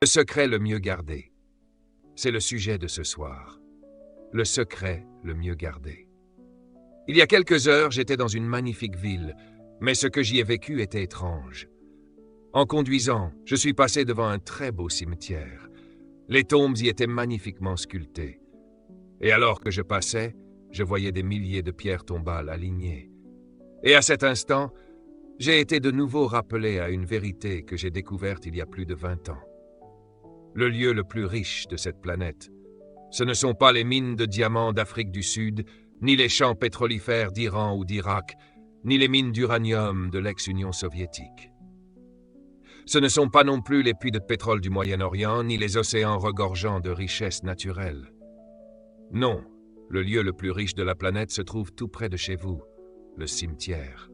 Le secret le mieux gardé. C'est le sujet de ce soir. Le secret le mieux gardé. Il y a quelques heures, j'étais dans une magnifique ville, mais ce que j'y ai vécu était étrange. En conduisant, je suis passé devant un très beau cimetière. Les tombes y étaient magnifiquement sculptées. Et alors que je passais, je voyais des milliers de pierres tombales alignées. Et à cet instant, j'ai été de nouveau rappelé à une vérité que j'ai découverte il y a plus de 20 ans. Le lieu le plus riche de cette planète, ce ne sont pas les mines de diamants d'Afrique du Sud, ni les champs pétrolifères d'Iran ou d'Irak, ni les mines d'uranium de l'ex-Union soviétique. Ce ne sont pas non plus les puits de pétrole du Moyen-Orient, ni les océans regorgeants de richesses naturelles. Non, le lieu le plus riche de la planète se trouve tout près de chez vous, le cimetière.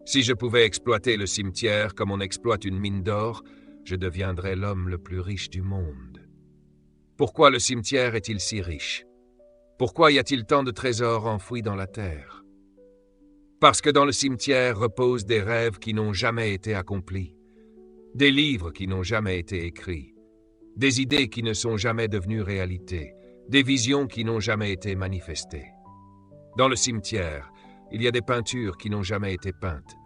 Si je pouvais exploiter le cimetière comme on exploite une mine d'or, je deviendrais l'homme le plus riche du monde. Pourquoi le cimetière est-il si riche? Pourquoi y a-t-il tant de trésors enfouis dans la terre? Parce que dans le cimetière reposent des rêves qui n'ont jamais été accomplis, des livres qui n'ont jamais été écrits, des idées qui ne sont jamais devenues réalité, des visions qui n'ont jamais été manifestées. Dans le cimetière, il y a des peintures qui n'ont jamais été peintes,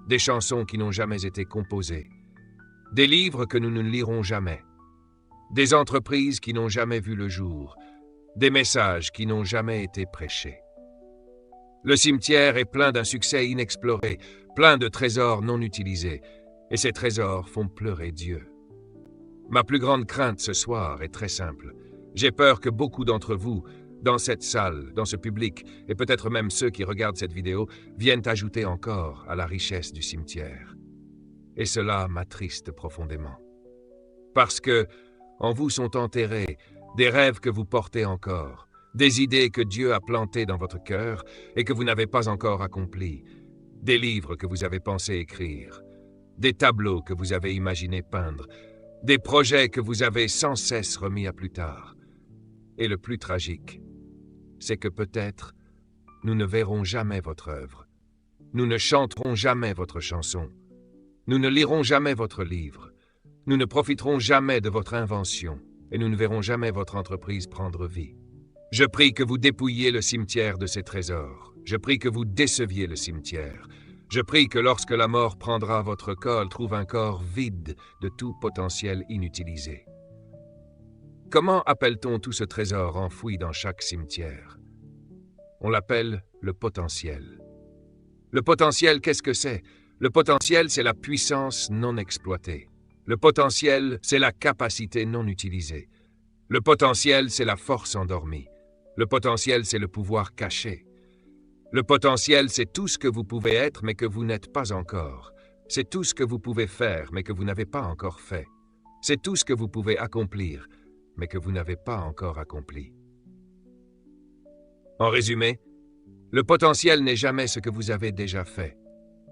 des chansons qui n'ont jamais été composées, des livres que nous ne lirons jamais, des entreprises qui n'ont jamais vu le jour, des messages qui n'ont jamais été prêchés. Le cimetière est plein d'un succès inexploré, plein de trésors non utilisés, et ces trésors font pleurer Dieu. Ma plus grande crainte ce soir est très simple. J'ai peur que beaucoup d'entre vous, dans cette salle, dans ce public, et peut-être même ceux qui regardent cette vidéo, viennent ajouter encore à la richesse du cimetière. Et cela m'attriste profondément. Parce que, en vous sont enterrés des rêves que vous portez encore, des idées que Dieu a plantées dans votre cœur et que vous n'avez pas encore accomplies, des livres que vous avez pensé écrire, des tableaux que vous avez imaginé peindre, des projets que vous avez sans cesse remis à plus tard. Et le plus tragique, c'est que peut-être nous ne verrons jamais votre œuvre, nous ne chanterons jamais votre chanson, nous ne lirons jamais votre livre, nous ne profiterons jamais de votre invention et nous ne verrons jamais votre entreprise prendre vie. Je prie que vous dépouilliez le cimetière de ses trésors. Je prie que vous déceviez le cimetière. Je prie que lorsque la mort prendra votre corps, elle trouve un corps vide de tout potentiel inutilisé. Comment appelle-t-on tout ce trésor enfoui dans chaque cimetière? On l'appelle le potentiel. Le potentiel, qu'est-ce que c'est? Le potentiel, c'est la puissance non exploitée. Le potentiel, c'est la capacité non utilisée. Le potentiel, c'est la force endormie. Le potentiel, c'est le pouvoir caché. Le potentiel, c'est tout ce que vous pouvez être, mais que vous n'êtes pas encore. C'est tout ce que vous pouvez faire, mais que vous n'avez pas encore fait. C'est tout ce que vous pouvez accomplir, mais que vous n'avez pas encore accompli. En résumé, le potentiel n'est jamais ce que vous avez déjà fait.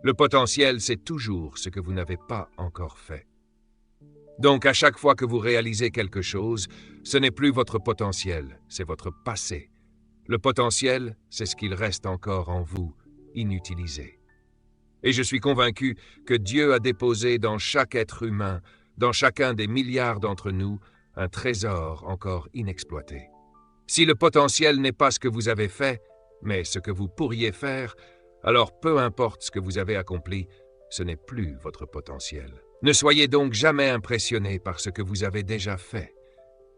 Le potentiel, c'est toujours ce que vous n'avez pas encore fait. Donc, à chaque fois que vous réalisez quelque chose, ce n'est plus votre potentiel, c'est votre passé. Le potentiel, c'est ce qu'il reste encore en vous, inutilisé. Et je suis convaincu que Dieu a déposé dans chaque être humain, dans chacun des milliards d'entre nous, un trésor encore inexploité. Si le potentiel n'est pas ce que vous avez fait, mais ce que vous pourriez faire, alors peu importe ce que vous avez accompli, ce n'est plus votre potentiel. Ne soyez donc jamais impressionné par ce que vous avez déjà fait,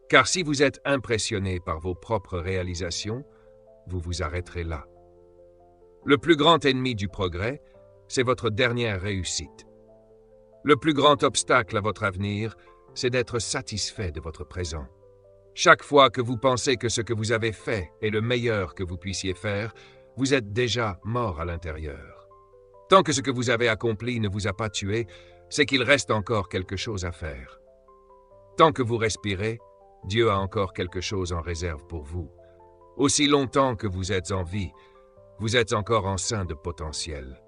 car si vous êtes impressionné par vos propres réalisations, vous vous arrêterez là. Le plus grand ennemi du progrès, c'est votre dernière réussite. Le plus grand obstacle à votre avenir, c'est d'être satisfait de votre présent. Chaque fois que vous pensez que ce que vous avez fait est le meilleur que vous puissiez faire, vous êtes déjà mort à l'intérieur. Tant que ce que vous avez accompli ne vous a pas tué, c'est qu'il reste encore quelque chose à faire. Tant que vous respirez, Dieu a encore quelque chose en réserve pour vous. Aussi longtemps que vous êtes en vie, vous êtes encore enceint de potentiel.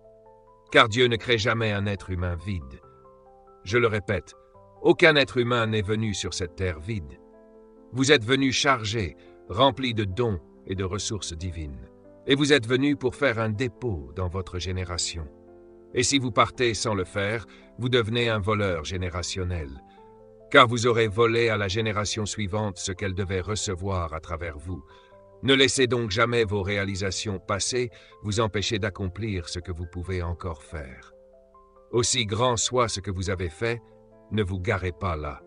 Car Dieu ne crée jamais un être humain vide. Je le répète, aucun être humain n'est venu sur cette terre vide. Vous êtes venu chargé, rempli de dons et de ressources divines. Et vous êtes venu pour faire un dépôt dans votre génération. Et si vous partez sans le faire, vous devenez un voleur générationnel. car vous aurez volé à la génération suivante ce qu'elle devait recevoir à travers vous. Ne laissez donc jamais vos réalisations passées vous empêcher d'accomplir ce que vous pouvez encore faire. Aussi grand soit ce que vous avez fait, ne vous garez pas là.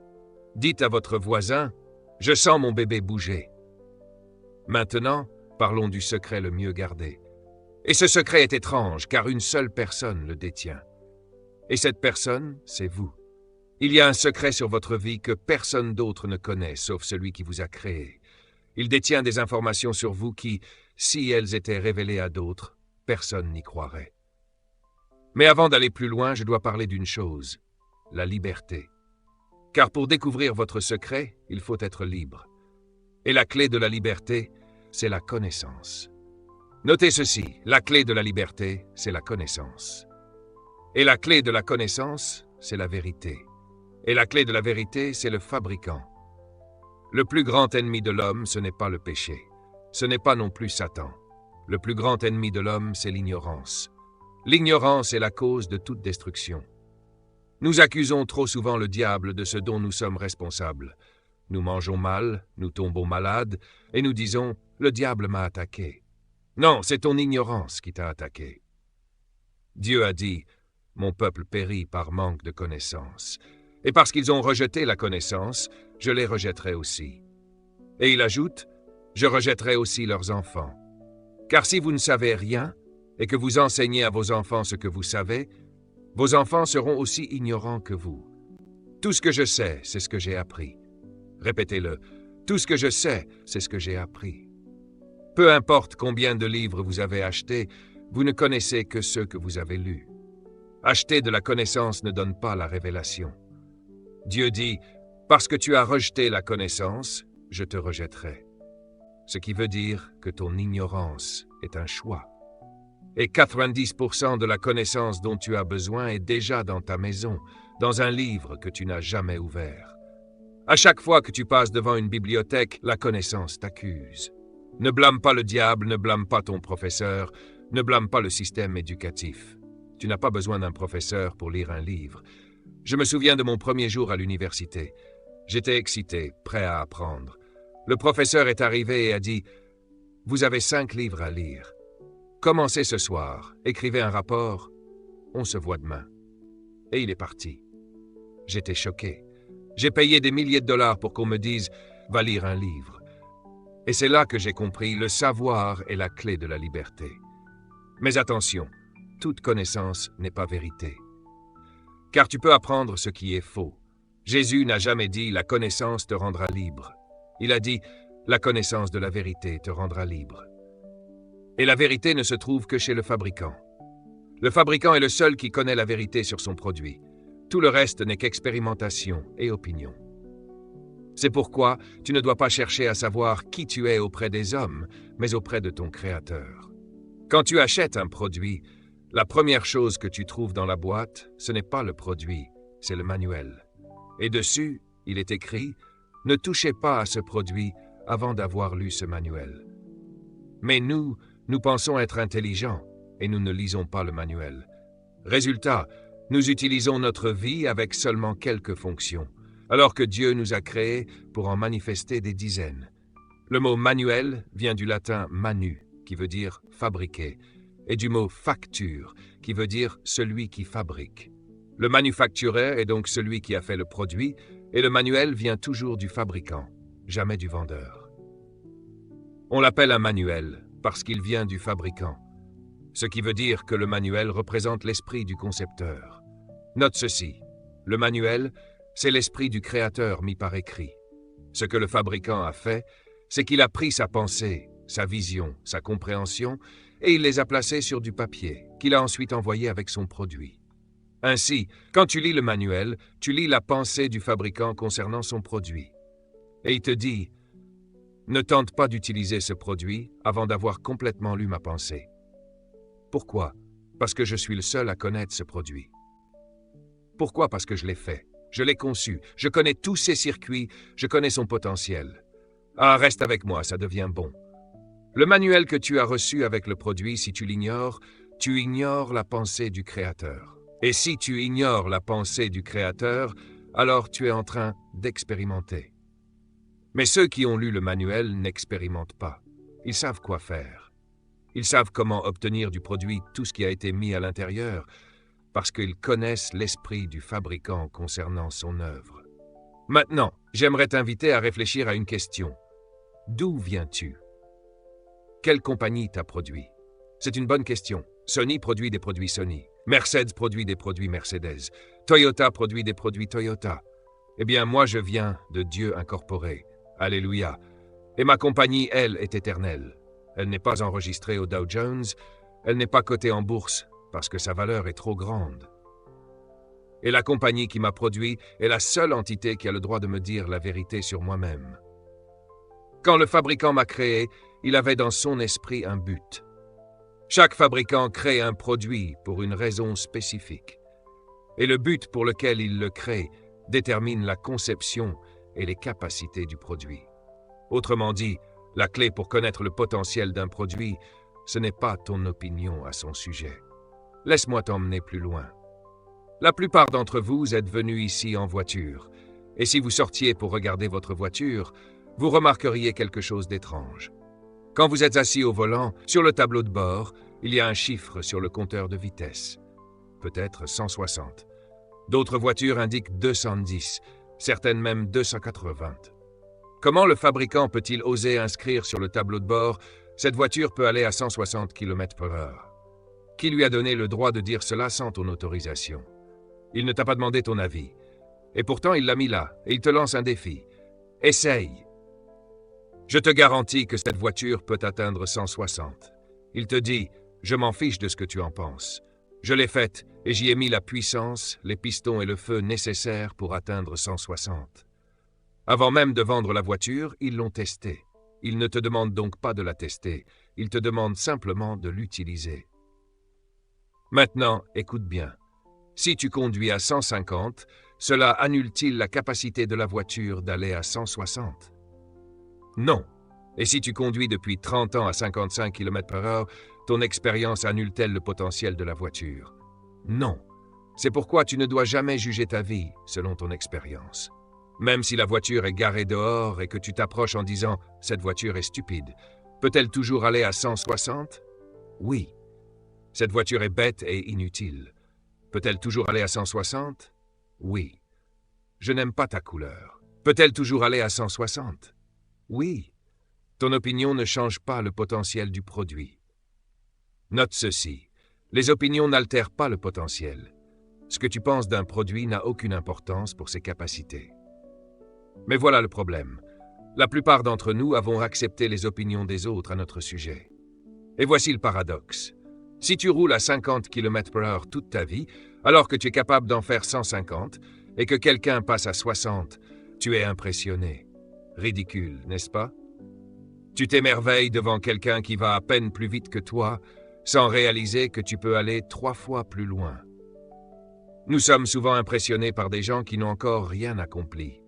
Dites à votre voisin, « Je sens mon bébé bouger. » Maintenant, parlons du secret le mieux gardé. Et ce secret est étrange, car une seule personne le détient. Et cette personne, c'est vous. Il y a un secret sur votre vie que personne d'autre ne connaît, sauf celui qui vous a créé. Il détient des informations sur vous qui, si elles étaient révélées à d'autres, personne n'y croirait. Mais avant d'aller plus loin, je dois parler d'une chose, la liberté. Car pour découvrir votre secret, il faut être libre. Et la clé de la liberté, c'est la connaissance. Notez ceci, la clé de la liberté, c'est la connaissance. Et la clé de la connaissance, c'est la vérité. Et la clé de la vérité, c'est le fabricant. Le plus grand ennemi de l'homme, ce n'est pas le péché. Ce n'est pas non plus Satan. Le plus grand ennemi de l'homme, c'est l'ignorance. L'ignorance est la cause de toute destruction. Nous accusons trop souvent le diable de ce dont nous sommes responsables. Nous mangeons mal, nous tombons malades, et nous disons « le diable m'a attaqué ». Non, c'est ton ignorance qui t'a attaqué. Dieu a dit « mon peuple périt par manque de connaissance ». Et parce qu'ils ont rejeté la connaissance, je les rejetterai aussi. Et il ajoute « je rejetterai aussi leurs enfants ». Car si vous ne savez rien, et que vous enseignez à vos enfants ce que vous savez, vos enfants seront aussi ignorants que vous. Tout ce que je sais, c'est ce que j'ai appris. Répétez-le, tout ce que je sais, c'est ce que j'ai appris. Peu importe combien de livres vous avez achetés, vous ne connaissez que ceux que vous avez lus. Acheter de la connaissance ne donne pas la révélation. Dieu dit, parce que tu as rejeté la connaissance, je te rejetterai. Ce qui veut dire que ton ignorance est un choix. Et 90% de la connaissance dont tu as besoin est déjà dans ta maison, dans un livre que tu n'as jamais ouvert. À chaque fois que tu passes devant une bibliothèque, la connaissance t'accuse. Ne blâme pas le diable, ne blâme pas ton professeur, ne blâme pas le système éducatif. Tu n'as pas besoin d'un professeur pour lire un livre. Je me souviens de mon premier jour à l'université. J'étais excité, prêt à apprendre. Le professeur est arrivé et a dit « Vous avez 5 livres à lire. Commencez ce soir, écrivez un rapport, on se voit demain. » Et il est parti. J'étais choqué. J'ai payé des milliers de dollars pour qu'on me dise « Va lire un livre ». Et c'est là que j'ai compris, le savoir est la clé de la liberté. Mais attention, toute connaissance n'est pas vérité. Car tu peux apprendre ce qui est faux. Jésus n'a jamais dit « La connaissance te rendra libre ». Il a dit « La connaissance de la vérité te rendra libre ». Et la vérité ne se trouve que chez le fabricant. Le fabricant est le seul qui connaît la vérité sur son produit. Tout le reste n'est qu'expérimentation et opinion. C'est pourquoi tu ne dois pas chercher à savoir qui tu es auprès des hommes, mais auprès de ton Créateur. Quand tu achètes un produit, la première chose que tu trouves dans la boîte, ce n'est pas le produit, c'est le manuel. Et dessus, il est écrit « Ne touchez pas à ce produit avant d'avoir lu ce manuel ». Mais nous pensons être intelligents et nous ne lisons pas le manuel. Résultat, nous utilisons notre vie avec seulement quelques fonctions, alors que Dieu nous a créés pour en manifester des dizaines. Le mot manuel vient du latin manu, qui veut dire fabriquer, et du mot facture, qui veut dire celui qui fabrique. Le manufacturier est donc celui qui a fait le produit, et le manuel vient toujours du fabricant, jamais du vendeur. On l'appelle un manuel parce qu'il vient du fabricant, ce qui veut dire que le manuel représente l'esprit du concepteur. Note ceci, le manuel, c'est l'esprit du créateur mis par écrit. Ce que le fabricant a fait, c'est qu'il a pris sa pensée, sa vision, sa compréhension, et il les a placés sur du papier, qu'il a ensuite envoyé avec son produit. Ainsi, quand tu lis le manuel, tu lis la pensée du fabricant concernant son produit. Et il te dit, ne tente pas d'utiliser ce produit avant d'avoir complètement lu ma pensée. Pourquoi? Parce que je suis le seul à connaître ce produit. Pourquoi? Parce que je l'ai fait. Je l'ai conçu. Je connais tous ses circuits. Je connais son potentiel. Ah, reste avec moi, ça devient bon. Le manuel que tu as reçu avec le produit, si tu l'ignores, tu ignores la pensée du Créateur. Et si tu ignores la pensée du Créateur, alors tu es en train d'expérimenter. Mais ceux qui ont lu le manuel n'expérimentent pas. Ils savent quoi faire. Ils savent comment obtenir du produit tout ce qui a été mis à l'intérieur, parce qu'ils connaissent l'esprit du fabricant concernant son œuvre. Maintenant, j'aimerais t'inviter à réfléchir à une question. D'où viens-tu? Quelle compagnie t'a produit? C'est une bonne question. Sony produit des produits Sony. Mercedes produit des produits Mercedes. Toyota produit des produits Toyota. Eh bien, moi, je viens de Dieu incorporé. Alléluia. Et ma compagnie, elle, est éternelle. Elle n'est pas enregistrée au Dow Jones. Elle n'est pas cotée en bourse parce que sa valeur est trop grande. Et la compagnie qui m'a produit est la seule entité qui a le droit de me dire la vérité sur moi-même. Quand le fabricant m'a créé, il avait dans son esprit un but. Chaque fabricant crée un produit pour une raison spécifique. Et le but pour lequel il le crée détermine la conception et les capacités du produit. Autrement dit, la clé pour connaître le potentiel d'un produit, ce n'est pas ton opinion à son sujet. Laisse-moi t'emmener plus loin. La plupart d'entre vous êtes venus ici en voiture, et si vous sortiez pour regarder votre voiture, vous remarqueriez quelque chose d'étrange. Quand vous êtes assis au volant, sur le tableau de bord, il y a un chiffre sur le compteur de vitesse. Peut-être 160. D'autres voitures indiquent 210, certaines même 280. Comment le fabricant peut-il oser inscrire sur le tableau de bord « Cette voiture peut aller à 160 km/h » ? Qui lui a donné le droit de dire cela sans ton autorisation? Il ne t'a pas demandé ton avis. Et pourtant, il l'a mis là, et il te lance un défi. Essaye. Je te garantis que cette voiture peut atteindre 160. Il te dit « Je m'en fiche de ce que tu en penses. Je l'ai faite et j'y ai mis la puissance, les pistons et le feu nécessaires pour atteindre 160. » Avant même de vendre la voiture, ils l'ont testée. Ils ne te demandent donc pas de la tester, ils te demandent simplement de l'utiliser. Maintenant, écoute bien. Si tu conduis à 150, cela annule-t-il la capacité de la voiture d'aller à 160? Non. Et si tu conduis depuis 30 ans à 55 km/h, ton expérience annule-t-elle le potentiel de la voiture? Non. C'est pourquoi tu ne dois jamais juger ta vie selon ton expérience. Même si la voiture est garée dehors et que tu t'approches en disant « Cette voiture est stupide », peut-elle toujours aller à 160? Oui. Cette voiture est bête et inutile. Peut-elle toujours aller à 160? Oui. Je n'aime pas ta couleur. Peut-elle toujours aller à 160? Oui. Ton opinion ne change pas le potentiel du produit. Note ceci. Les opinions n'altèrent pas le potentiel. Ce que tu penses d'un produit n'a aucune importance pour ses capacités. Mais voilà le problème. La plupart d'entre nous avons accepté les opinions des autres à notre sujet. Et voici le paradoxe. Si tu roules à 50 km/h toute ta vie, alors que tu es capable d'en faire 150, et que quelqu'un passe à 60, tu es impressionné. Ridicule, n'est-ce pas? Tu t'émerveilles devant quelqu'un qui va à peine plus vite que toi, sans réaliser que tu peux aller 3 fois plus loin. Nous sommes souvent impressionnés par des gens qui n'ont encore rien accompli.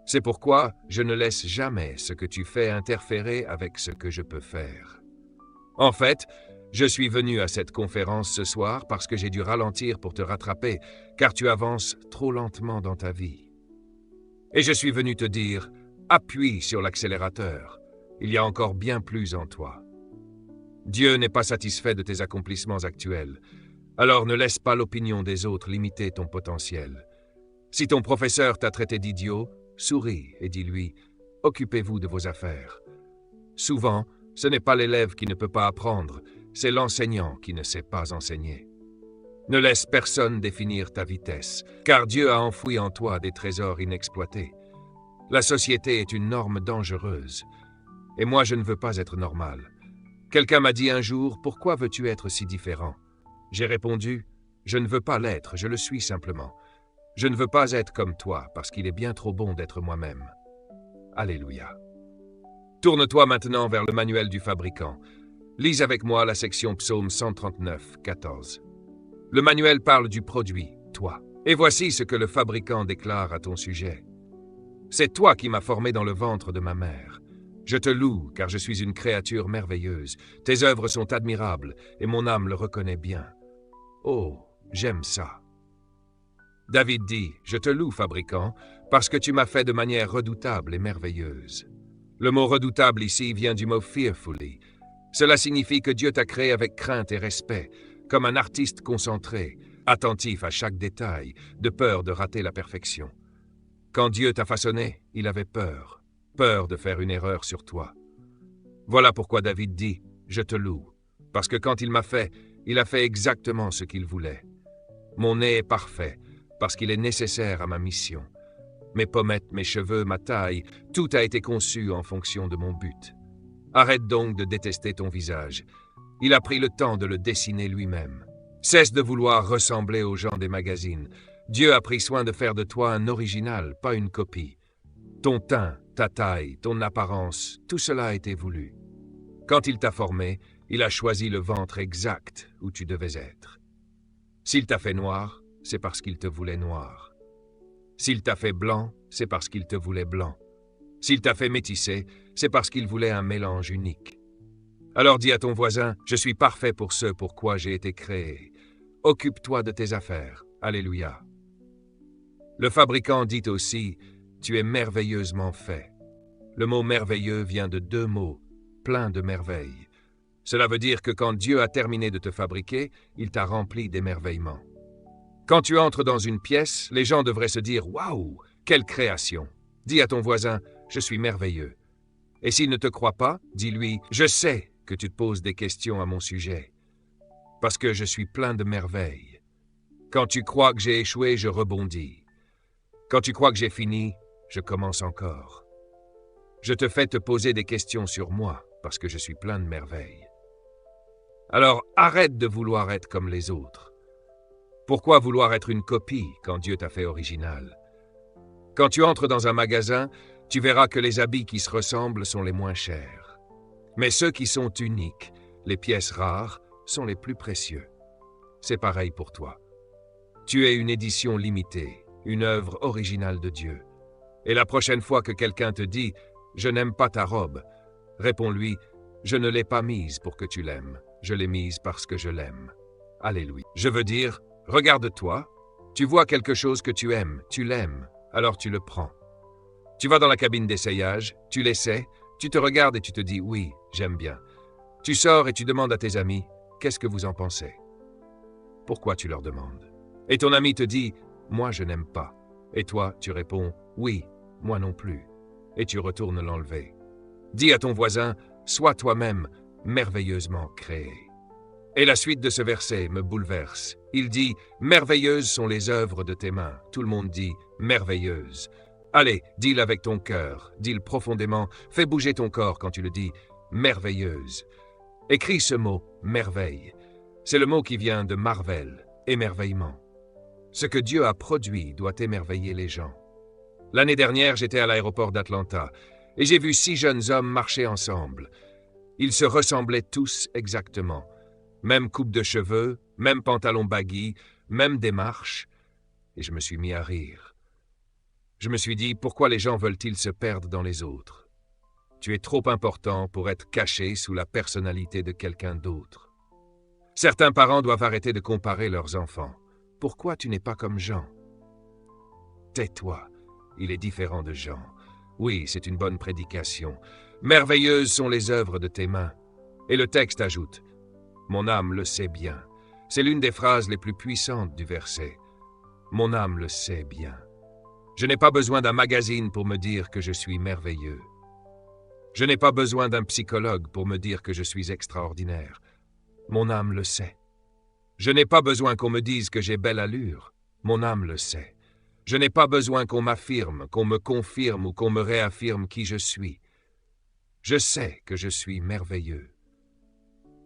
C'est pourquoi je ne laisse jamais ce que tu fais interférer avec ce que je peux faire. En fait, je suis venu à cette conférence ce soir parce que j'ai dû ralentir pour te rattraper, car tu avances trop lentement dans ta vie. Et je suis venu te dire, appuie sur l'accélérateur. Il y a encore bien plus en toi. Dieu n'est pas satisfait de tes accomplissements actuels. Alors ne laisse pas l'opinion des autres limiter ton potentiel. Si ton professeur t'a traité d'idiot, souris et dis-lui « Occupez-vous de vos affaires ». Souvent, ce n'est pas l'élève qui ne peut pas apprendre, c'est l'enseignant qui ne sait pas enseigner. Ne laisse personne définir ta vitesse, car Dieu a enfoui en toi des trésors inexploités. La société est une norme dangereuse. Et moi, je ne veux pas être normal. Quelqu'un m'a dit un jour « Pourquoi veux-tu être si différent ?» J'ai répondu « Je ne veux pas l'être, je le suis simplement. Je ne veux pas être comme toi, parce qu'il est bien trop bon d'être moi-même. » Alléluia. Tourne-toi maintenant vers le manuel du fabricant. Lis avec moi la section Psaume 139, 14. Le manuel parle du produit, toi. Et voici ce que le fabricant déclare à ton sujet. « C'est toi qui m'as formé dans le ventre de ma mère. Je te loue, car je suis une créature merveilleuse. Tes œuvres sont admirables, et mon âme le reconnaît bien. Oh, j'aime ça. » David dit, « Je te loue, fabricant, parce que tu m'as fait de manière redoutable et merveilleuse. » Le mot redoutable ici vient du mot fearfully. Cela signifie que Dieu t'a créé avec crainte et respect, comme un artiste concentré, attentif à chaque détail, de peur de rater la perfection. Quand Dieu t'a façonné, il avait peur, peur de faire une erreur sur toi. Voilà pourquoi David dit, « Je te loue », parce que quand il m'a fait, il a fait exactement ce qu'il voulait. Mon nez est parfait, parce qu'il est nécessaire à ma mission. Mes pommettes, mes cheveux, ma taille, tout a été conçu en fonction de mon but. Arrête donc de détester ton visage. Il a pris le temps de le dessiner lui-même. Cesse de vouloir ressembler aux gens des magazines. Dieu a pris soin de faire de toi un original, pas une copie. Ton teint, ta taille, ton apparence, tout cela a été voulu. Quand il t'a formé, il a choisi le ventre exact où tu devais être. S'il t'a fait noir, c'est parce qu'il te voulait noir. S'il t'a fait blanc, c'est parce qu'il te voulait blanc. S'il t'a fait métissé, c'est parce qu'il voulait un mélange unique. Alors dis à ton voisin, « Je suis parfait pour ce pour quoi j'ai été créé. Occupe-toi de tes affaires. Alléluia. » Le fabricant dit aussi, « Tu es merveilleusement fait. » Le mot merveilleux vient de deux mots, plein de merveilles. Cela veut dire que quand Dieu a terminé de te fabriquer, il t'a rempli d'émerveillement. Quand tu entres dans une pièce, les gens devraient se dire « Waouh, quelle création !» Dis à ton voisin « Je suis merveilleux. » Et s'il ne te croit pas, dis-lui « Je sais que tu te poses des questions à mon sujet, parce que je suis plein de merveilles. Quand tu crois que j'ai échoué, je rebondis. Quand tu crois que j'ai fini, je commence encore. Je te fais te poser des questions sur moi, parce que je suis plein de merveilles. Alors arrête de vouloir être comme les autres. Pourquoi vouloir être une copie quand Dieu t'a fait original? Quand tu entres dans un magasin, tu verras que les habits qui se ressemblent sont les moins chers. Mais ceux qui sont uniques, les pièces rares, sont les plus précieux. C'est pareil pour toi. Tu es une édition limitée, une œuvre originale de Dieu. Et la prochaine fois que quelqu'un te dit « Je n'aime pas ta robe », réponds-lui « Je ne l'ai pas mise pour que tu l'aimes, je l'ai mise parce que je l'aime. » Alléluia. Je veux dire, regarde-toi, tu vois quelque chose que tu aimes, tu l'aimes, alors tu le prends. Tu vas dans la cabine d'essayage, tu l'essaies, tu te regardes et tu te dis « Oui, j'aime bien ». Tu sors et tu demandes à tes amis « Qu'est-ce que vous en pensez ?» Pourquoi tu leur demandes? Et ton ami te dit « Moi, je n'aime pas ». Et toi, tu réponds « Oui, moi non plus ». Et tu retournes l'enlever. Dis à ton voisin « Sois toi-même merveilleusement créé ». Et la suite de ce verset me bouleverse. Il dit « Merveilleuses sont les œuvres de tes mains ». Tout le monde dit « Merveilleuses ». Allez, dis-le avec ton cœur, dis-le profondément, fais bouger ton corps quand tu le dis « Merveilleuse ». Écris ce mot « merveille ». C'est le mot qui vient de Marvel, émerveillement. Ce que Dieu a produit doit émerveiller les gens. L'année dernière, j'étais à l'aéroport d'Atlanta et j'ai vu 6 jeunes hommes marcher ensemble. Ils se ressemblaient tous exactement. Même coupe de cheveux, même pantalon baggy, même démarche. Et je me suis mis à rire. Je me suis dit, pourquoi les gens veulent-ils se perdre dans les autres? Tu es trop important pour être caché sous la personnalité de quelqu'un d'autre. Certains parents doivent arrêter de comparer leurs enfants. Pourquoi tu n'es pas comme Jean? Tais-toi, il est différent de Jean. Oui, c'est une bonne prédication. Merveilleuses sont les œuvres de tes mains. Et le texte ajoute, mon âme le sait bien. C'est l'une des phrases les plus puissantes du verset. Mon âme le sait bien. Je n'ai pas besoin d'un magazine pour me dire que je suis merveilleux. Je n'ai pas besoin d'un psychologue pour me dire que je suis extraordinaire. Mon âme le sait. Je n'ai pas besoin qu'on me dise que j'ai belle allure. Mon âme le sait. Je n'ai pas besoin qu'on m'affirme, qu'on me confirme ou qu'on me réaffirme qui je suis. Je sais que je suis merveilleux.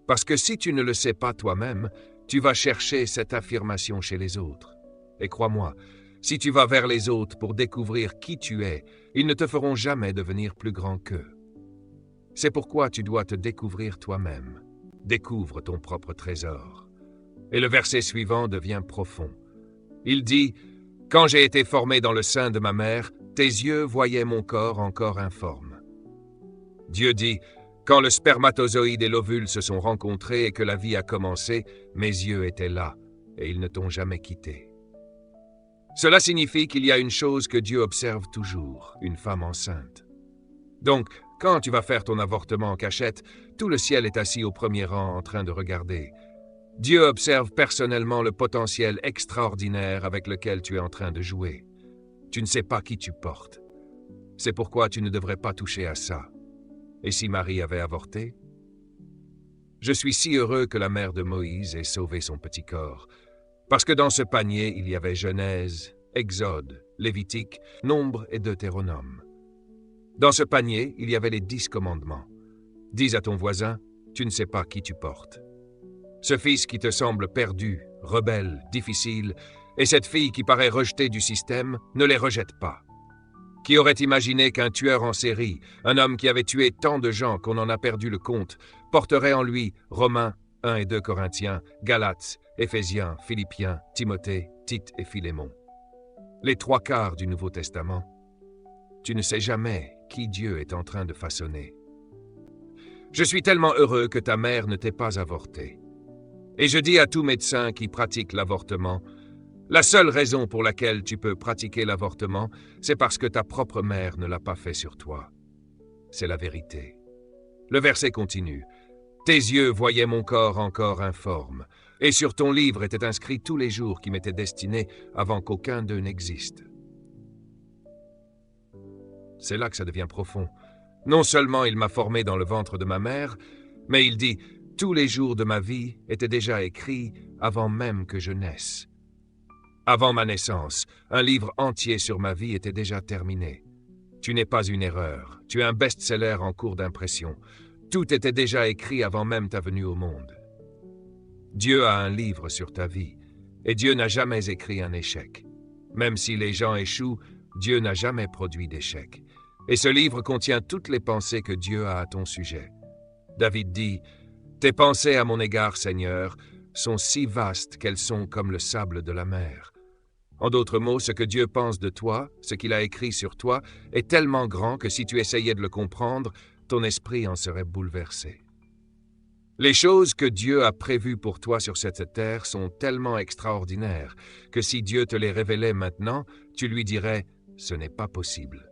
Parce que si tu ne le sais pas toi-même, tu vas chercher cette affirmation chez les autres. Et crois-moi, si tu vas vers les autres pour découvrir qui tu es, ils ne te feront jamais devenir plus grand qu'eux. C'est pourquoi tu dois te découvrir toi-même. Découvre ton propre trésor. Et le verset suivant devient profond. Il dit « Quand j'ai été formé dans le sein de ma mère, tes yeux voyaient mon corps encore informe. » Dieu dit « Quand le spermatozoïde et l'ovule se sont rencontrés et que la vie a commencé, mes yeux étaient là, et ils ne t'ont jamais quitté. » Cela signifie qu'il y a une chose que Dieu observe toujours, une femme enceinte. Donc, quand tu vas faire ton avortement en cachette, tout le ciel est assis au premier rang en train de regarder. Dieu observe personnellement le potentiel extraordinaire avec lequel tu es en train de jouer. Tu ne sais pas qui tu portes. C'est pourquoi tu ne devrais pas toucher à ça. Et si Marie avait avorté? Je suis si heureux que la mère de Moïse ait sauvé son petit corps, parce que dans ce panier, il y avait Genèse, Exode, Lévitique, Nombre et Deutéronome. Dans ce panier, il y avait les 10 commandements. Dis à ton voisin, tu ne sais pas qui tu portes. Ce fils qui te semble perdu, rebelle, difficile, et cette fille qui paraît rejetée du système, ne les rejette pas. Qui aurait imaginé qu'un tueur en série, un homme qui avait tué tant de gens qu'on en a perdu le compte, porterait en lui Romains, 1 et 2 Corinthiens, Galates, Éphésiens, Philippiens, Timothée, Tite et Philémon. Les 3/4 du Nouveau Testament. Tu ne sais jamais qui Dieu est en train de façonner. Je suis tellement heureux que ta mère ne t'ait pas avorté. Et je dis à tout médecin qui pratique l'avortement, la seule raison pour laquelle tu peux pratiquer l'avortement, c'est parce que ta propre mère ne l'a pas fait sur toi. C'est la vérité. Le verset continue. Tes yeux voyaient mon corps encore informe, et sur ton livre étaient inscrits tous les jours qui m'étaient destinés avant qu'aucun d'eux n'existe. C'est là que ça devient profond. Non seulement il m'a formé dans le ventre de ma mère, mais il dit « Tous les jours de ma vie étaient déjà écrits avant même que je naisse ». Avant ma naissance, un livre entier sur ma vie était déjà terminé. Tu n'es pas une erreur, tu es un best-seller en cours d'impression. Tout était déjà écrit avant même ta venue au monde. Dieu a un livre sur ta vie, et Dieu n'a jamais écrit un échec. Même si les gens échouent, Dieu n'a jamais produit d'échec. Et ce livre contient toutes les pensées que Dieu a à ton sujet. David dit « Tes pensées à mon égard, Seigneur, sont si vastes qu'elles sont comme le sable de la mer. » En d'autres mots, ce que Dieu pense de toi, ce qu'il a écrit sur toi, est tellement grand que si tu essayais de le comprendre, ton esprit en serait bouleversé. Les choses que Dieu a prévues pour toi sur cette terre sont tellement extraordinaires que si Dieu te les révélait maintenant, tu lui dirais « Ce n'est pas possible ».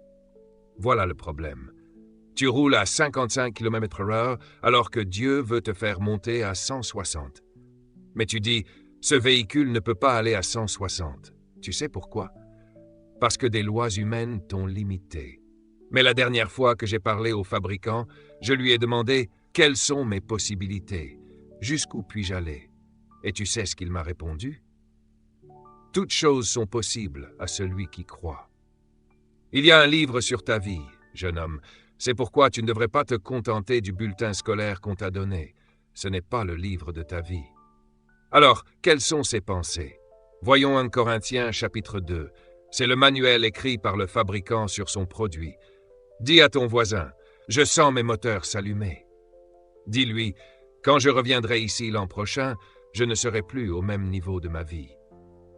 Voilà le problème. Tu roules à 55 km/h alors que Dieu veut te faire monter à 160. Mais tu dis « Ce véhicule ne peut pas aller à 160 ». Tu sais pourquoi? Parce que des lois humaines t'ont limité. Mais la dernière fois que j'ai parlé au fabricant, je lui ai demandé « Quelles sont mes possibilités? Jusqu'où puis-je aller ?» Et tu sais ce qu'il m'a répondu? « Toutes choses sont possibles à celui qui croit. » Il y a un livre sur ta vie, jeune homme. C'est pourquoi tu ne devrais pas te contenter du bulletin scolaire qu'on t'a donné. Ce n'est pas le livre de ta vie. Alors, quelles sont ces pensées? Voyons 1 Corinthiens chapitre 2. C'est le manuel écrit par le fabricant sur son produit. Dis à ton voisin, je sens mes moteurs s'allumer. Dis-lui, quand je reviendrai ici l'an prochain, je ne serai plus au même niveau de ma vie.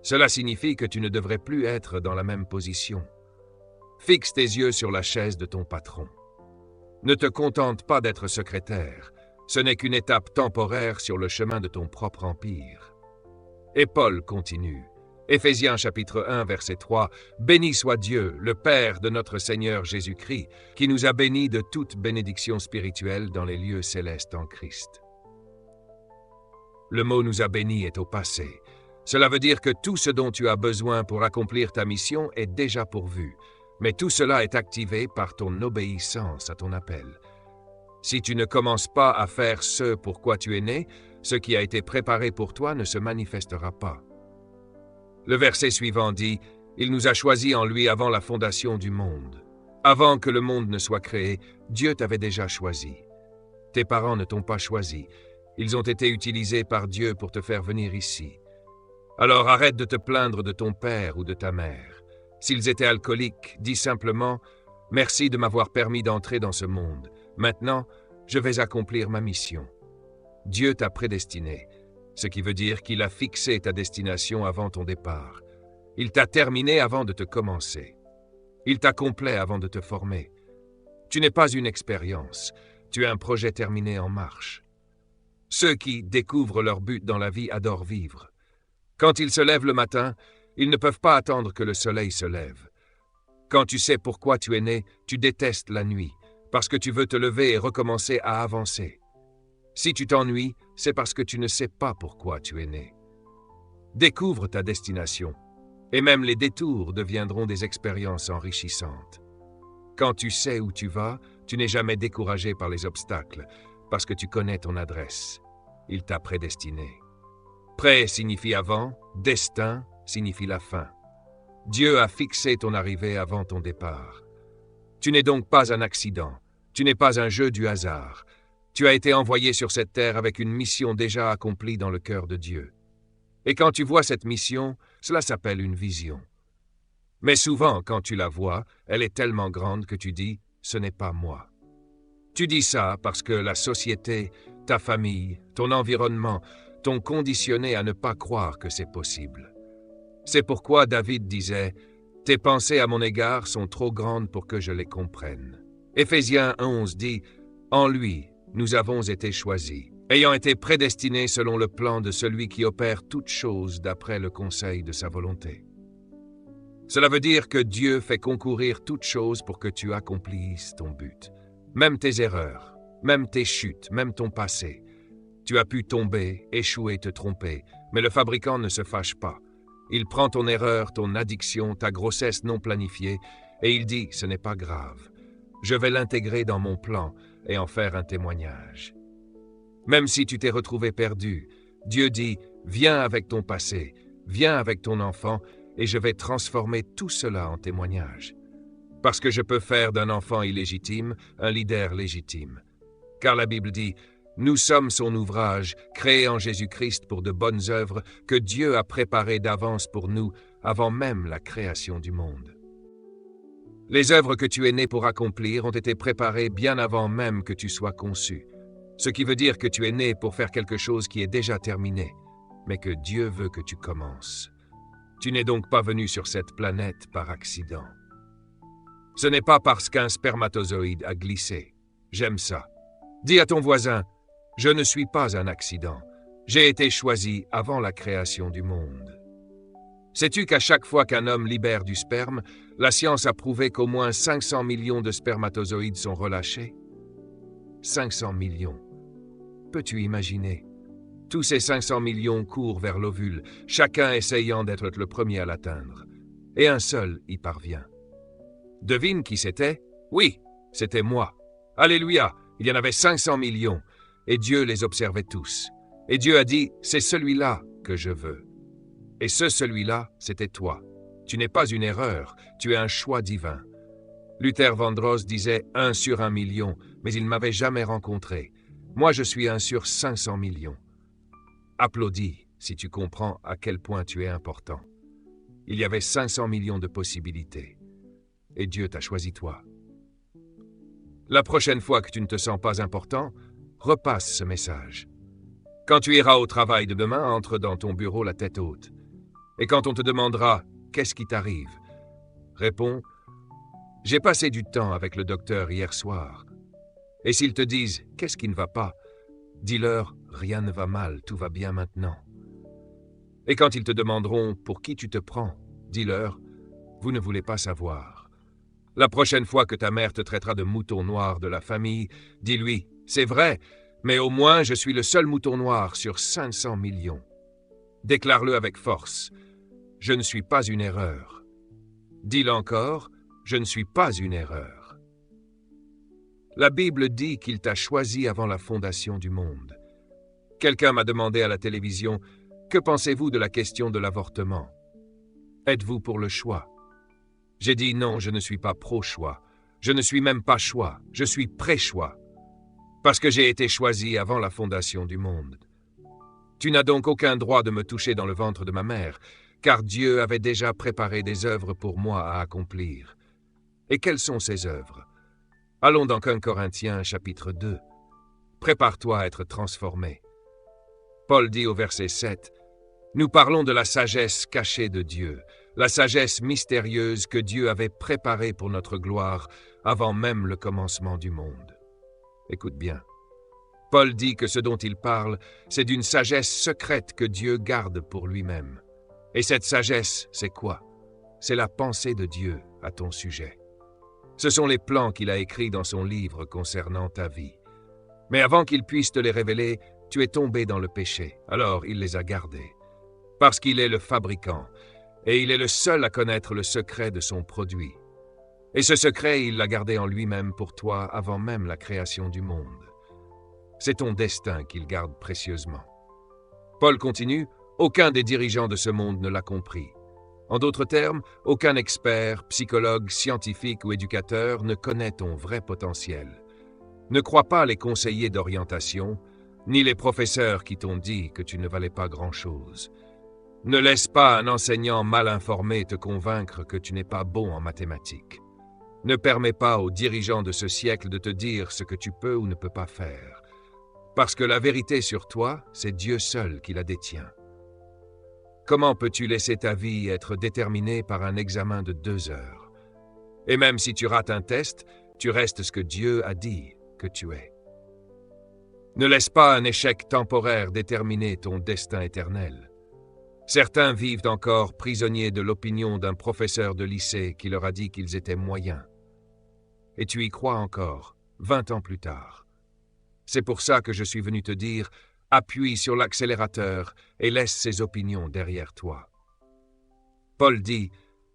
Cela signifie que tu ne devrais plus être dans la même position. Fixe tes yeux sur la chaise de ton patron. Ne te contente pas d'être secrétaire. Ce n'est qu'une étape temporaire sur le chemin de ton propre empire. Et Paul continue. Éphésiens chapitre 1, verset 3. « Béni soit Dieu, le Père de notre Seigneur Jésus-Christ, qui nous a bénis de toute bénédiction spirituelle dans les lieux célestes en Christ. » Le mot « nous a bénis » est au passé. Cela veut dire que tout ce dont tu as besoin pour accomplir ta mission est déjà pourvu, mais tout cela est activé par ton obéissance à ton appel. Si tu ne commences pas à faire ce pour quoi tu es né, ce qui a été préparé pour toi ne se manifestera pas. Le verset suivant dit « Il nous a choisis en lui avant la fondation du monde. » Avant que le monde ne soit créé, Dieu t'avait déjà choisi. Tes parents ne t'ont pas choisi. Ils ont été utilisés par Dieu pour te faire venir ici. Alors arrête de te plaindre de ton père ou de ta mère. S'ils étaient alcooliques, dis simplement « Merci de m'avoir permis d'entrer dans ce monde. Maintenant, je vais accomplir ma mission. » Dieu t'a prédestiné, ce qui veut dire qu'il a fixé ta destination avant ton départ. Il t'a terminé avant de te commencer. Il t'a complet avant de te former. Tu n'es pas une expérience, tu es un projet terminé en marche. Ceux qui découvrent leur but dans la vie adorent vivre. Quand ils se lèvent le matin, Ils ne peuvent pas attendre que le soleil se lève. Quand tu sais pourquoi tu es né, tu détestes la nuit, parce que tu veux te lever et recommencer à avancer. Si tu t'ennuies, c'est parce que tu ne sais pas pourquoi tu es né. Découvre ta destination, et même les détours deviendront des expériences enrichissantes. Quand tu sais où tu vas, tu n'es jamais découragé par les obstacles, parce que tu connais ton adresse. Il t'a prédestiné. Pré signifie avant, destin signifie la fin. Dieu a fixé ton arrivée avant ton départ. Tu n'es donc pas un accident, tu n'es pas un jeu du hasard. Tu as été envoyé sur cette terre avec une mission déjà accomplie dans le cœur de Dieu. Et quand tu vois cette mission, cela s'appelle une vision. Mais souvent, quand tu la vois, elle est tellement grande que tu dis « ce n'est pas moi ». Tu dis ça parce que la société, ta famille, ton environnement t'ont conditionné à ne pas croire que c'est possible. C'est pourquoi David disait « Tes pensées à mon égard sont trop grandes pour que je les comprenne ». Éphésiens 11 dit « En lui, nous avons été choisis, ayant été prédestinés selon le plan de celui qui opère toutes choses d'après le conseil de sa volonté. » Cela veut dire que Dieu fait concourir toutes choses pour que tu accomplisses ton but. Même tes erreurs, même tes chutes, même ton passé. Tu as pu tomber, échouer, te tromper, mais le fabricant ne se fâche pas. Il prend ton erreur, ton addiction, ta grossesse non planifiée, et il dit « ce n'est pas grave. Je vais l'intégrer dans mon plan et en faire un témoignage. » Même si tu t'es retrouvé perdu, Dieu dit « viens avec ton passé, viens avec ton enfant, et je vais transformer tout cela en témoignage. » Parce que je peux faire d'un enfant illégitime un leader légitime. Car la Bible dit « Nous sommes son ouvrage, créé en Jésus-Christ pour de bonnes œuvres que Dieu a préparées d'avance pour nous, avant même la création du monde. » Les œuvres que tu es né pour accomplir ont été préparées bien avant même que tu sois conçu. Ce qui veut dire que tu es né pour faire quelque chose qui est déjà terminé, mais que Dieu veut que tu commences. Tu n'es donc pas venu sur cette planète par accident. Ce n'est pas parce qu'un spermatozoïde a glissé. J'aime ça. Dis à ton voisin, « Je ne suis pas un accident. J'ai été choisi avant la création du monde. » Sais-tu qu'à chaque fois qu'un homme libère du sperme, la science a prouvé qu'au moins 500 millions de spermatozoïdes sont relâchés? 500 millions. Peux-tu imaginer? Tous ces 500 millions courent vers l'ovule, chacun essayant d'être le premier à l'atteindre. Et un seul y parvient. Devine qui c'était? Oui, c'était moi. Alléluia, il y en avait 500 millions, et Dieu les observait tous. Et Dieu a dit, c'est celui-là que je veux. Et celui-là, c'était toi. Tu n'es pas une erreur, tu es un choix divin. Luther Vandross disait 1 sur 1 million, mais il ne m'avait jamais rencontré. Moi, je suis 1 sur 500 millions. Applaudis si tu comprends à quel point tu es important. Il y avait 500 millions de possibilités. Et Dieu t'a choisi toi. La prochaine fois que tu ne te sens pas important, repasse ce message. Quand tu iras au travail de demain, entre dans ton bureau la tête haute. Et quand on te demandera « Qu'est-ce qui t'arrive ?» réponds « J'ai passé du temps avec le docteur hier soir. » Et s'ils te disent « Qu'est-ce qui ne va pas ?» dis-leur « Rien ne va mal, tout va bien maintenant. » Et quand ils te demanderont « Pour qui tu te prends ?» dis-leur « Vous ne voulez pas savoir. » La prochaine fois que ta mère te traitera de mouton noir de la famille, dis-lui « C'est vrai, mais au moins je suis le seul mouton noir sur 500 millions. » Déclare-le avec force. « Je ne suis pas une erreur. » Dis-le encore, « Je ne suis pas une erreur. » La Bible dit qu'il t'a choisi avant la fondation du monde. Quelqu'un m'a demandé à la télévision, « Que pensez-vous de la question de l'avortement? Êtes-vous pour le choix? » J'ai dit non, je ne suis pas pro-choix. Je ne suis même pas choix, je suis pré-choix. Parce que j'ai été choisi avant la fondation du monde. Tu n'as donc aucun droit de me toucher dans le ventre de ma mère, car Dieu avait déjà préparé des œuvres pour moi à accomplir. Et quelles sont ces œuvres? Allons dans 1 Corinthiens chapitre 2. Prépare-toi à être transformé. Paul dit au verset 7, « Nous parlons de la sagesse cachée de Dieu, la sagesse mystérieuse que Dieu avait préparée pour notre gloire avant même le commencement du monde. » Écoute bien. Paul dit que ce dont il parle, c'est d'une sagesse secrète que Dieu garde pour lui-même. Et cette sagesse, c'est quoi? C'est la pensée de Dieu à ton sujet. Ce sont les plans qu'il a écrits dans son livre concernant ta vie. Mais avant qu'il puisse te les révéler, tu es tombé dans le péché, alors il les a gardés. Parce qu'il est le fabricant, et il est le seul à connaître le secret de son produit. Et ce secret, il l'a gardé en lui-même pour toi avant même la création du monde. C'est ton destin qu'il garde précieusement. Paul continue, aucun des dirigeants de ce monde ne l'a compris. En d'autres termes, aucun expert, psychologue, scientifique ou éducateur ne connaît ton vrai potentiel. Ne crois pas les conseillers d'orientation, ni les professeurs qui t'ont dit que tu ne valais pas grand-chose. Ne laisse pas un enseignant mal informé te convaincre que tu n'es pas bon en mathématiques. Ne permets pas aux dirigeants de ce siècle de te dire ce que tu peux ou ne peux pas faire. Parce que la vérité sur toi, c'est Dieu seul qui la détient. Comment peux-tu laisser ta vie être déterminée par un examen de 2 heures? Et même si tu rates un test, tu restes ce que Dieu a dit que tu es. Ne laisse pas un échec temporaire déterminer ton destin éternel. Certains vivent encore prisonniers de l'opinion d'un professeur de lycée qui leur a dit qu'ils étaient moyens. Et tu y crois encore, 20 ans plus tard. C'est pour ça que je suis venu te dire, appuie sur l'accélérateur et laisse ces opinions derrière toi. Paul dit,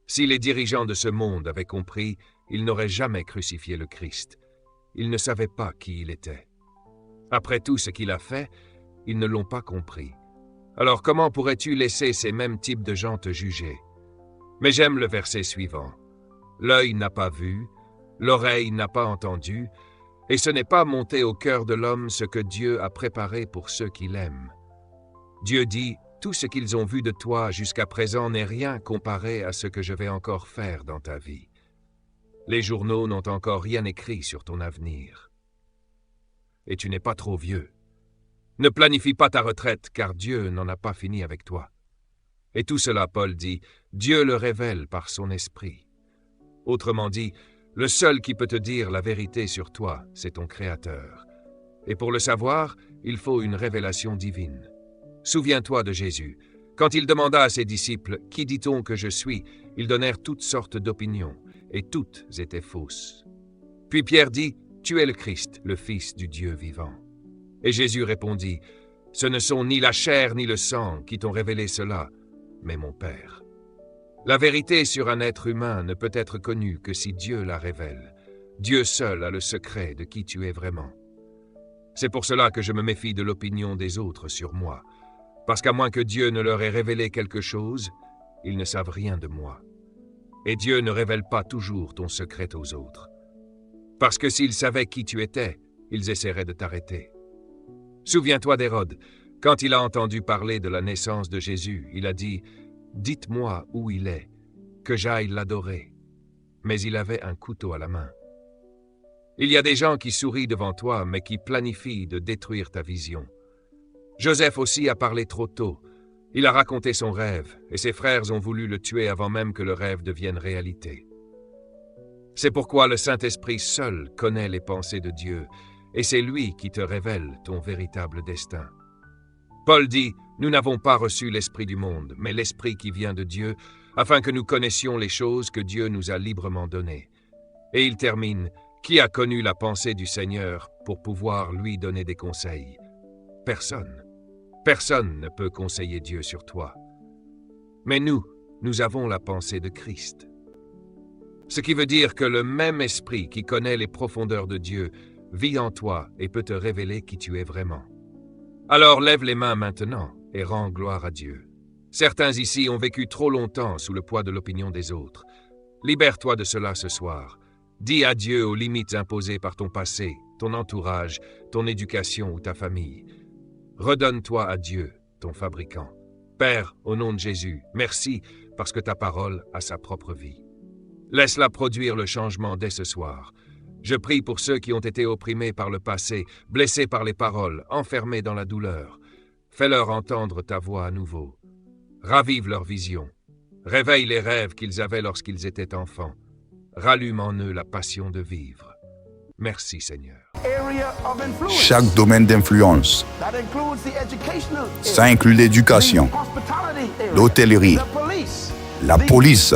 si les dirigeants de ce monde avaient compris, ils n'auraient jamais crucifié le Christ. Ils ne savaient pas qui il était. Après tout ce qu'il a fait, ils ne l'ont pas compris. Alors comment pourrais-tu laisser ces mêmes types de gens te juger? Mais j'aime le verset suivant. L'œil n'a pas vu, l'oreille n'a pas entendu, et ce n'est pas monté au cœur de l'homme ce que Dieu a préparé pour ceux qui l'aiment. Dieu dit, tout ce qu'ils ont vu de toi jusqu'à présent n'est rien comparé à ce que je vais encore faire dans ta vie. Les journaux n'ont encore rien écrit sur ton avenir. Et tu n'es pas trop vieux. Ne planifie pas ta retraite, car Dieu n'en a pas fini avec toi. Et tout cela, Paul dit, Dieu le révèle par son esprit. Autrement dit, le seul qui peut te dire la vérité sur toi, c'est ton Créateur. Et pour le savoir, il faut une révélation divine. Souviens-toi de Jésus. Quand il demanda à ses disciples « Qui dit-on que je suis ?», ils donnèrent toutes sortes d'opinions, et toutes étaient fausses. Puis Pierre dit « Tu es le Christ, le Fils du Dieu vivant. » Et Jésus répondit « Ce ne sont ni la chair ni le sang qui t'ont révélé cela, mais mon Père. » La vérité sur un être humain ne peut être connue que si Dieu la révèle. Dieu seul a le secret de qui tu es vraiment. C'est pour cela que je me méfie de l'opinion des autres sur moi, parce qu'à moins que Dieu ne leur ait révélé quelque chose, ils ne savent rien de moi. Et Dieu ne révèle pas toujours ton secret aux autres. Parce que s'ils savaient qui tu étais, ils essaieraient de t'arrêter. Souviens-toi d'Hérode. Quand il a entendu parler de la naissance de Jésus, il a dit « Dites-moi où il est, que j'aille l'adorer. » Mais il avait un couteau à la main. Il y a des gens qui sourient devant toi, mais qui planifient de détruire ta vision. Joseph aussi a parlé trop tôt. Il a raconté son rêve, et ses frères ont voulu le tuer avant même que le rêve devienne réalité. C'est pourquoi le Saint-Esprit seul connaît les pensées de Dieu, et c'est lui qui te révèle ton véritable destin. Paul dit, nous n'avons pas reçu l'esprit du monde, mais l'esprit qui vient de Dieu, afin que nous connaissions les choses que Dieu nous a librement données. Et il termine, qui a connu la pensée du Seigneur pour pouvoir lui donner des conseils? Personne. Personne ne peut conseiller Dieu sur toi. Mais nous avons la pensée de Christ. Ce qui veut dire que le même esprit qui connaît les profondeurs de Dieu vit en toi et peut te révéler qui tu es vraiment. Alors lève les mains maintenant et rends gloire à Dieu. Certains ici ont vécu trop longtemps sous le poids de l'opinion des autres. Libère-toi de cela ce soir. Dis adieu aux limites imposées par ton passé, ton entourage, ton éducation ou ta famille. Redonne-toi à Dieu, ton fabricant. Père, au nom de Jésus, merci parce que ta parole a sa propre vie. Laisse-la produire le changement dès ce soir. Je prie pour ceux qui ont été opprimés par le passé, blessés par les paroles, enfermés dans la douleur. Fais-leur entendre ta voix à nouveau. Ravive leur vision. Réveille les rêves qu'ils avaient lorsqu'ils étaient enfants. Rallume en eux la passion de vivre. Merci, Seigneur. Chaque domaine d'influence. Ça inclut l'éducation, l'hôtellerie, la police,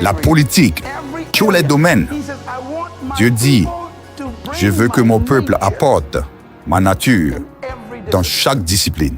la politique, tous les domaines. Dieu dit, je veux que mon peuple apporte ma nature dans chaque discipline.